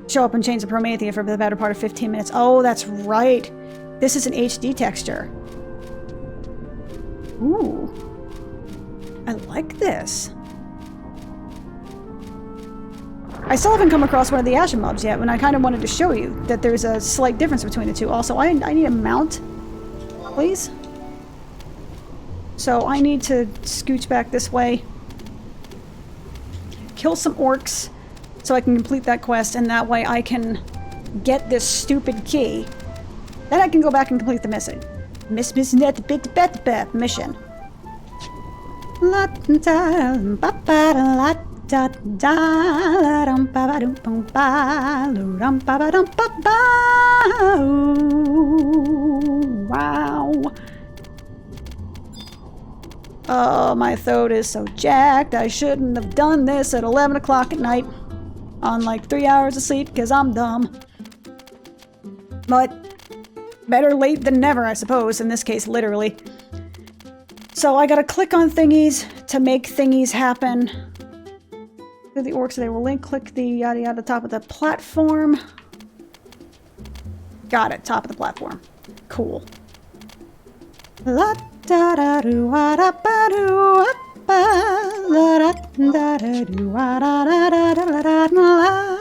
Chains of Promethea for the better part of 15 minutes. Oh, that's right. This is an HD texture. Ooh. I like this. I still haven't come across one of the Ashen Mobs yet, and I kind of wanted to show you that there's a slight difference between the two. Also, I need a mount, please. So I need to scooch back this way. Kill some orcs so I can complete that quest, and that way I can get this stupid key. Then I can go back and complete the mission. Mission. Wow. Oh, my throat is so jacked. I shouldn't have done this at 11 o'clock at night on like 3 hours of sleep because I'm dumb. But better late than never, I suppose. In this case, literally. So I gotta click on thingies to make thingies happen. Do the orcs, they will link. Click the yada yada top of the platform. Got it, top of the platform. Cool. La da da do wa da ba do ba la da da da do wa da da da da da la.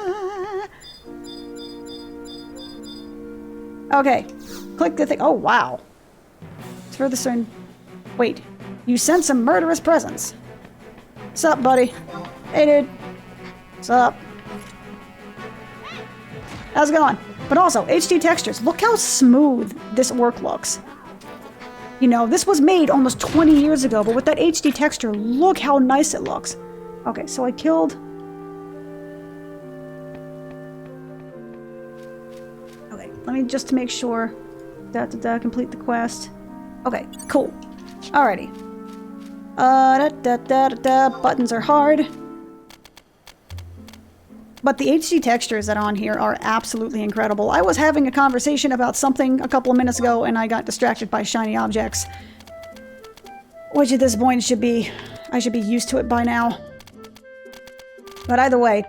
Okay, click the thing. Oh wow. It's further certain. Wait, you sent some murderous presents. What's up, buddy? Hey, dude. What's up? How's it going? But also, HD textures. Look how smooth this work looks. You know, this was made almost 20 years ago, but with that HD texture, look how nice it looks. Okay, so I killed... Okay, let me just make sure. Complete the quest. Okay, cool. Alrighty. Buttons are hard. But the HD textures that are on here are absolutely incredible. I was having a conversation about something a couple of minutes ago and I got distracted by shiny objects. Which at this point I should be used to it by now. But either way,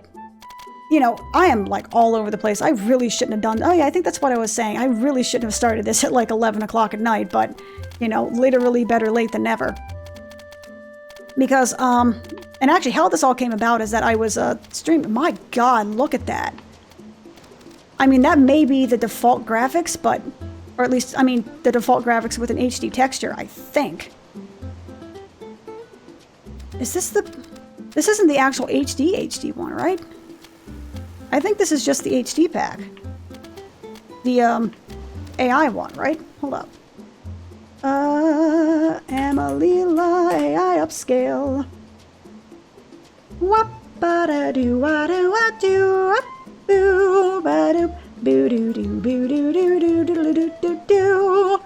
you know, I am like all over the place. I really shouldn't have done... Oh yeah, I think that's what I was saying. I really shouldn't have started this at like 11 o'clock at night, but, you know, literally better late than never. Because, and actually how this all came about is that I was, streaming. My god, look at that. I mean, that may be the default graphics, but, or at least, I mean, the default graphics with an HD texture, I think. Is this the... This isn't the actual HD one, right? I think this is just the HD pack. The, AI one, right? Hold up. Amalila AI upscale. Wap ba da do wa do wa do boo ba do boo doo doo boo doo doo doo doo doo doo doo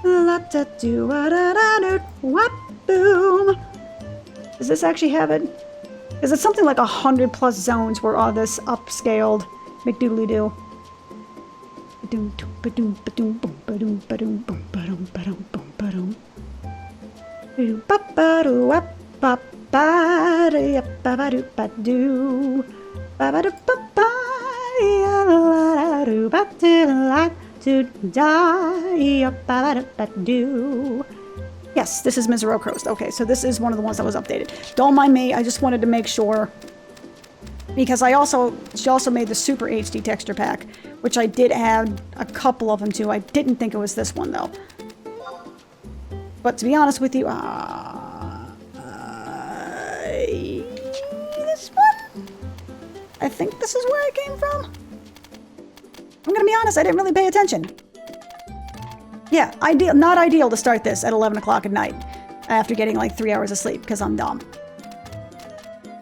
la da do wa da da do wap boom. Does this actually have it? Is it something like 100+ zones where all this upscaled McDoodly doo? Yes, this is Ms. Rocroast. Okay, so this is one of the ones that was updated. Don't mind me, I just wanted to make sure. Because she also made the Super HD texture pack, which I did add a couple of them to. I didn't think it was this one, though. But to be honest with you, this one? I think this is where it came from. I'm gonna be honest, I didn't really pay attention. Yeah, not ideal to start this at 11 o'clock at night after getting like 3 hours of sleep because I'm dumb.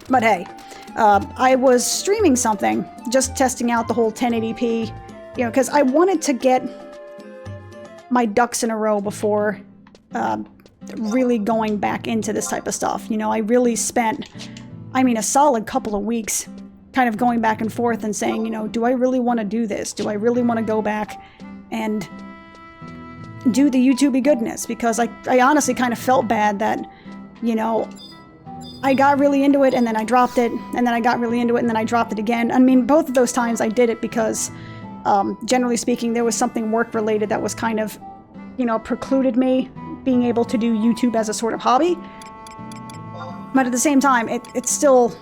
But hey, I was streaming something, just testing out the whole 1080p, you know, because I wanted to get my ducks in a row before really going back into this type of stuff. You know, I really spent, I mean, a solid couple of weeks kind of going back and forth and saying, you know, do I really want to do this? Do I really want to go back and do the YouTubey goodness? Because I honestly kind of felt bad that, you know, I got really into it and then I dropped it, and then I got really into it and then I dropped it again. I mean, both of those times I did it because, generally speaking, there was something work-related that was kind of, you know, precluded me being able to do YouTube as a sort of hobby. But at the same time, it's still...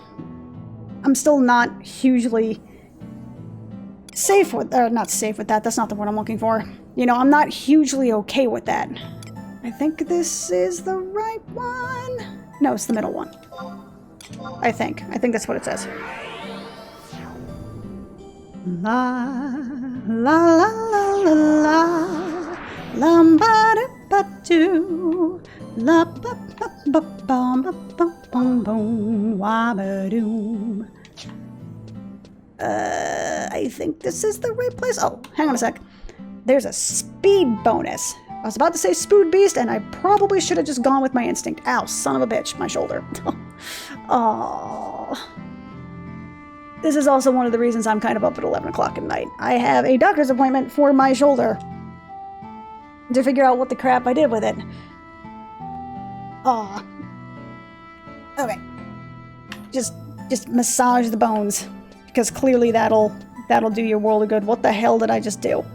I'm still not hugely safe with... not safe with that, that's not the word I'm looking for. You know, I'm not hugely okay with that. I think this is the right one. No, it's the middle one. I think that's what it says. La la la la la la la ba da ba doo la ba ba ba bum ba bum bum bum wa ba doom. I think this is the right place. Oh, hang on a sec. There's a speed bonus. I was about to say Spood Beast, and I probably should have just gone with my instinct. Ow, son of a bitch, my shoulder. Oh. This is also one of the reasons I'm kind of up at 11 o'clock at night. I have a doctor's appointment for my shoulder to figure out what the crap I did with it. Aw. Okay. Just massage the bones, because clearly that'll do your world of good. What the hell did I just do?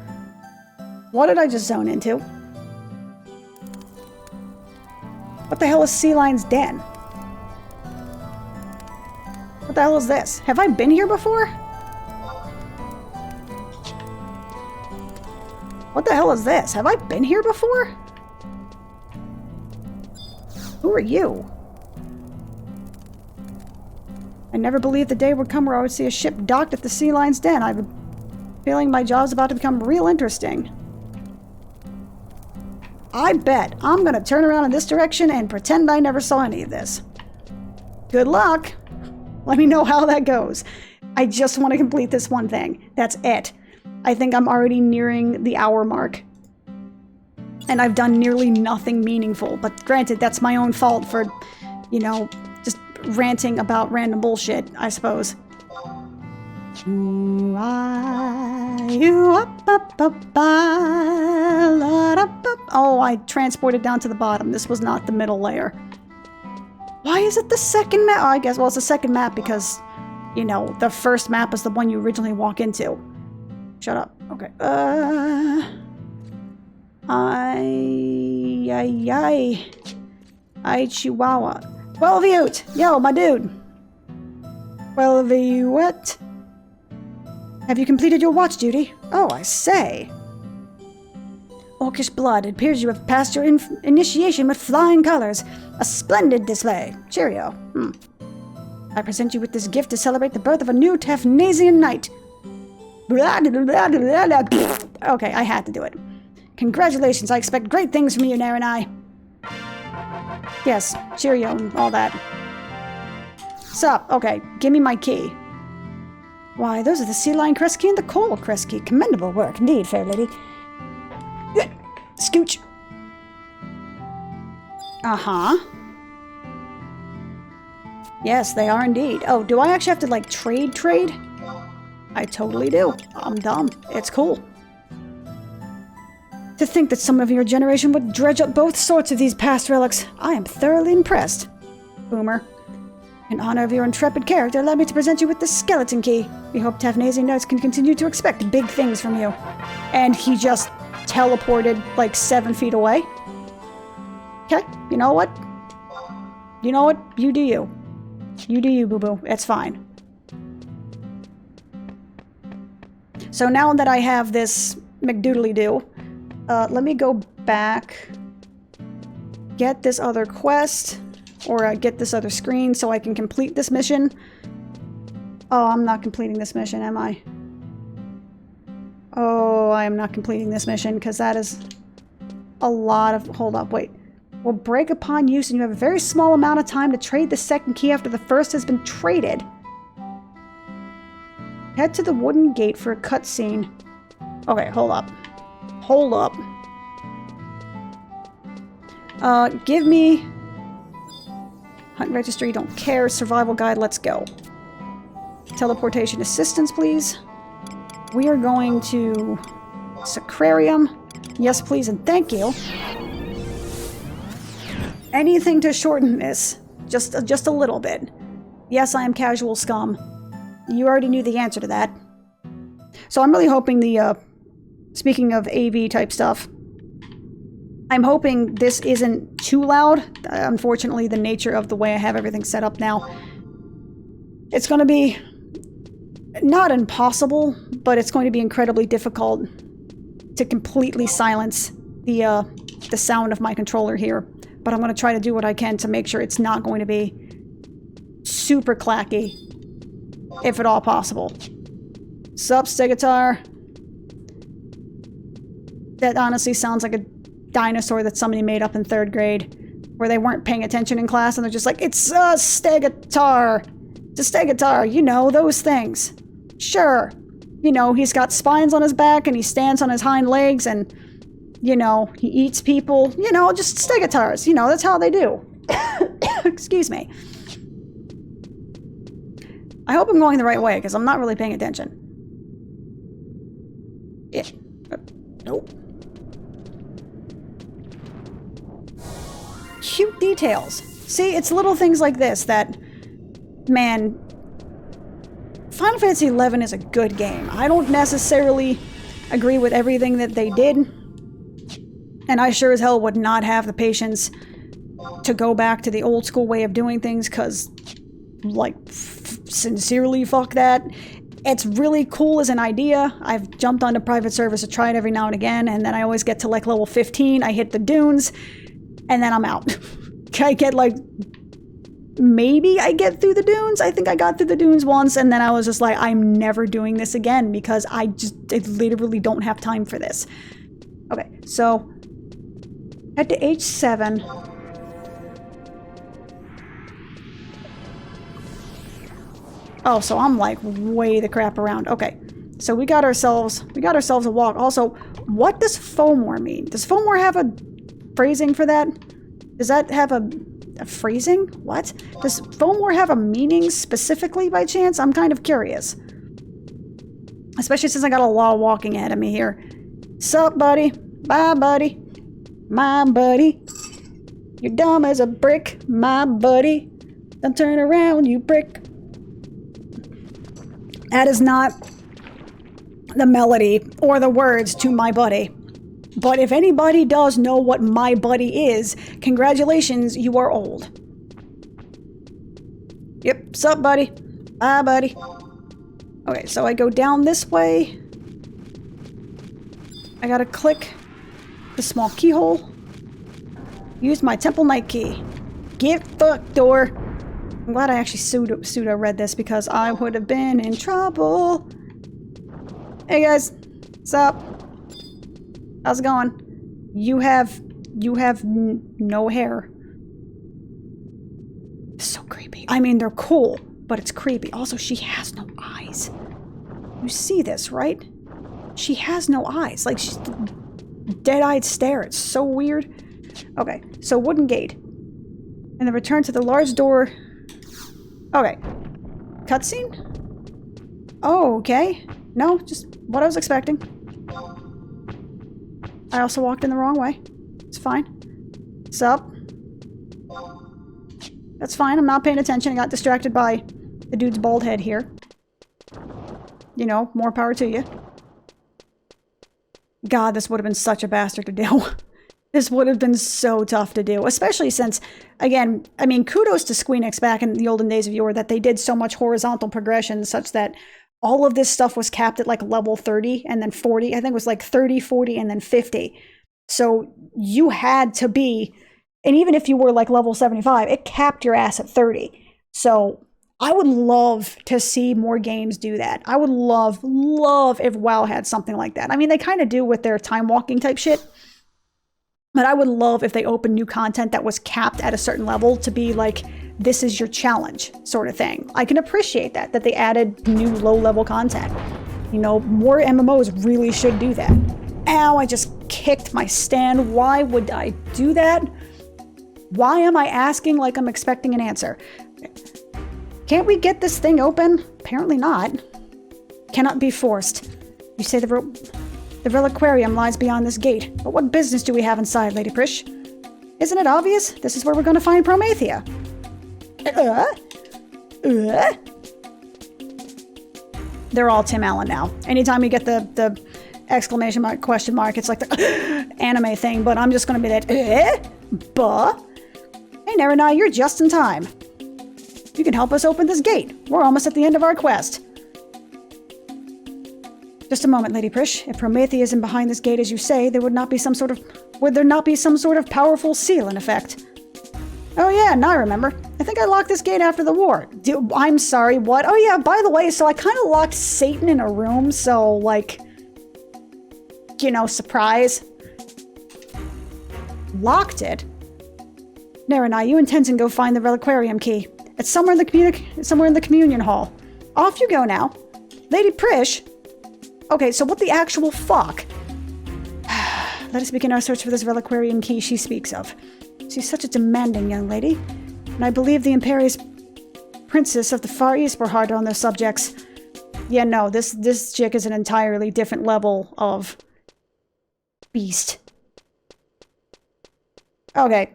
What did I just zone into? What the hell is Sea Lion's Den? What the hell is this? Have I been here before? What the hell is this? Have I been here before? Who are you? I never believed the day would come where I would see a ship docked at the Sea Lion's Den. I have a feeling my job's about to become real interesting. I bet I'm gonna turn around in this direction and pretend I never saw any of this. Good luck! Let me know how that goes. I just want to complete this one thing. That's it. I think I'm already nearing the hour mark. And I've done nearly nothing meaningful, but granted, that's my own fault for, you know, just ranting about random bullshit, I suppose. Oh, I transported down to the bottom. This was not the middle layer. Why is it the second map? Oh, I guess, well, it's the second map because, you know, the first map is the one you originally walk into. Shut up. Okay. I chihuahua. 12 Ute! Yo, my dude! 12 Ute? Have you completed your watch duty? Oh, I say. Orcish blood, it appears you have passed your initiation with flying colors. A splendid display. Cheerio. I present you with this gift to celebrate the birth of a new Tefnasian knight. Okay, I had to do it. Congratulations, I expect great things from you, Naranai. Yes, cheerio and all that. Sup, okay, give me my key. Why, those are the Sea Lion crest key and the Coral crest key. Commendable work, indeed, fair lady. Scooch. Uh-huh. Yes, they are indeed. Oh, do I actually have to, like, trade? I totally do. I'm dumb. It's cool. To think that someone of your generation would dredge up both sorts of these past relics, I am thoroughly impressed. Boomer. In honor of your intrepid character, allow me to present you with the skeleton key. We hope Tefnasian knights can continue to expect big things from you. And he just teleported like 7 feet away. Okay, you know what? You know what? You do you. You do you, boo-boo. It's fine. So now that I have this McDoodly-doo, let me go back, get this other quest, or get this other screen so I can complete this mission. Oh, I'm not completing this mission, am I? Oh, I am not completing this mission, because that is a lot of... Hold up, wait. Will break upon use, and you have a very small amount of time to trade the second key after the first has been traded. Head to the wooden gate for a cutscene. Okay, hold up. Hold up. Give me... Hunt registry, don't care. Survival guide, let's go. Teleportation assistance, please. We are going to... Sacrarium. Yes, please, and thank you. Anything to shorten this. Just a little bit. Yes, I am casual scum. You already knew the answer to that. So I'm really hoping the, speaking of AV type stuff, I'm hoping this isn't too loud. Unfortunately, the nature of the way I have everything set up now. It's going to be not impossible, but it's going to be incredibly difficult to completely silence the sound of my controller here. But I'm going to try to do what I can to make sure it's not going to be super clacky, if at all possible. Sup, Stegatar? That honestly sounds like a dinosaur that somebody made up in 3rd grade, where they weren't paying attention in class and they're just like, it's a Stegatar! It's a Stegatar, you know, those things. Sure. You know, he's got spines on his back and he stands on his hind legs and, you know, he eats people. You know, just Stegatars. You know, that's how they do. Excuse me. I hope I'm going the right way, because I'm not really paying attention. Yeah. Nope. Cute details. See, it's little things like this that, man, Final Fantasy XI is a good game. I don't necessarily agree with everything that they did, and I sure as hell would not have the patience to go back to the old school way of doing things, because, like, sincerely, fuck that. It's really cool as an idea. I've jumped onto private servers to try it every now and again, and then I always get to, like, level 15, I hit the dunes, and then I'm out. I get, like, maybe I get through the dunes. I think I got through the dunes once, and then I was just like, I'm never doing this again because I literally don't have time for this. Okay, so head to H7. Oh, so I'm like way the crap around. Okay, so we got ourselves a walk. Also, what does Fomor mean? Does Fomor have a phrasing for that? Does that have a phrasing? What? Does Fomor have a meaning specifically by chance? I'm kind of curious. Especially since I got a lot of walking ahead of me here. Sup, buddy? Bye, buddy. My buddy. You're dumb as a brick, my buddy. Don't turn around, you brick. That is not the melody or the words to My Buddy. But if anybody does know what My Buddy is, congratulations, you are old. Yep, sup, buddy? Bye, buddy. Okay, so I go down this way. I gotta click the small keyhole. Use my Temple Knight key. Get fucked, door. I'm glad I actually pseudo read this because I would have been in trouble. Hey guys, what's up? How's it going? You have no hair. It's so creepy. I mean, they're cool, but it's creepy. Also, she has no eyes. You see this, right? She has no eyes. Like, she's dead-eyed stare. It's so weird. Okay, so wooden gate. And then return to the large door. Okay. Cutscene? Oh, okay. No, just what I was expecting. I also walked in the wrong way. It's fine. Sup? That's fine. I'm not paying attention. I got distracted by the dude's bald head here. You know, more power to you. God, this would have been such a bastard to do. This would have been so tough to do, especially since, again, I mean, kudos to Squeenix back in the olden days of yore that they did so much horizontal progression such that all of this stuff was capped at like level 30 and then 40. I think it was like 30, 40, and then 50. So you had to be, and even if you were like level 75, it capped your ass at 30. So I would love to see more games do that. I would love if WoW had something like that. I mean, they kind of do with their time walking type shit. But I would love if they opened new content that was capped at a certain level to be like, this is your challenge sort of thing. I can appreciate that they added new low-level content. You know, more MMOs really should do that. Ow, I just kicked my stand. Why would I do that? Why am I asking like I'm expecting an answer? Can't we get this thing open? Apparently not. Cannot be forced. You say the reliquarium lies beyond this gate, but what business do we have inside, Lady Prish? Isn't it obvious? This is where we're going to find Promethea. They're all Tim Allen now. Anytime you get the exclamation mark, question mark, it's like the anime thing, but I'm just going to be that, Buh? Hey, Naranai, you're just in time. You can help us open this gate. We're almost at the end of our quest. Just a moment, Lady Prish. If Promethea isn't behind this gate as you say, would there not be some sort of powerful seal in effect? Oh yeah, now I remember. I think I locked this gate after the war. I'm sorry, what? Oh yeah, by the way, so I kind of locked Satan in a room, so like, you know, surprise. Locked it? Naranai, you and Tenzin go find the reliquarium key. It's somewhere in the communion hall. Off you go now. Lady Prish? Okay, so what the actual fuck? Let us begin our search for this reliquarium key she speaks of. She's such a demanding young lady, and I believe the imperious princess of the Far East were hard on their subjects. Yeah, no, this chick is an entirely different level of beast. Okay.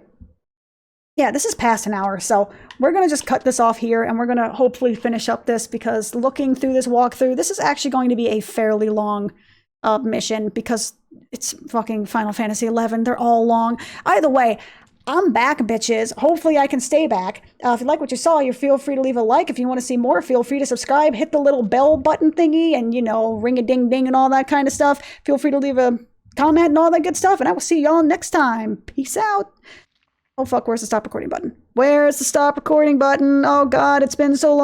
Yeah, this is past an hour, so we're going to just cut this off here, and we're going to hopefully finish up this, because looking through this walkthrough, this is actually going to be a fairly long mission, because it's fucking Final Fantasy XI. They're all long. Either way, I'm back, bitches. Hopefully I can stay back. If you like what you saw, you feel free to leave a like. If you want to see more, feel free to subscribe. Hit the little bell button thingy, and, you know, ring-a-ding-ding and all that kind of stuff. Feel free to leave a comment and all that good stuff, and I will see y'all next time. Peace out. Oh fuck, where's the stop recording button? Where's the stop recording button? Oh god, it's been so long.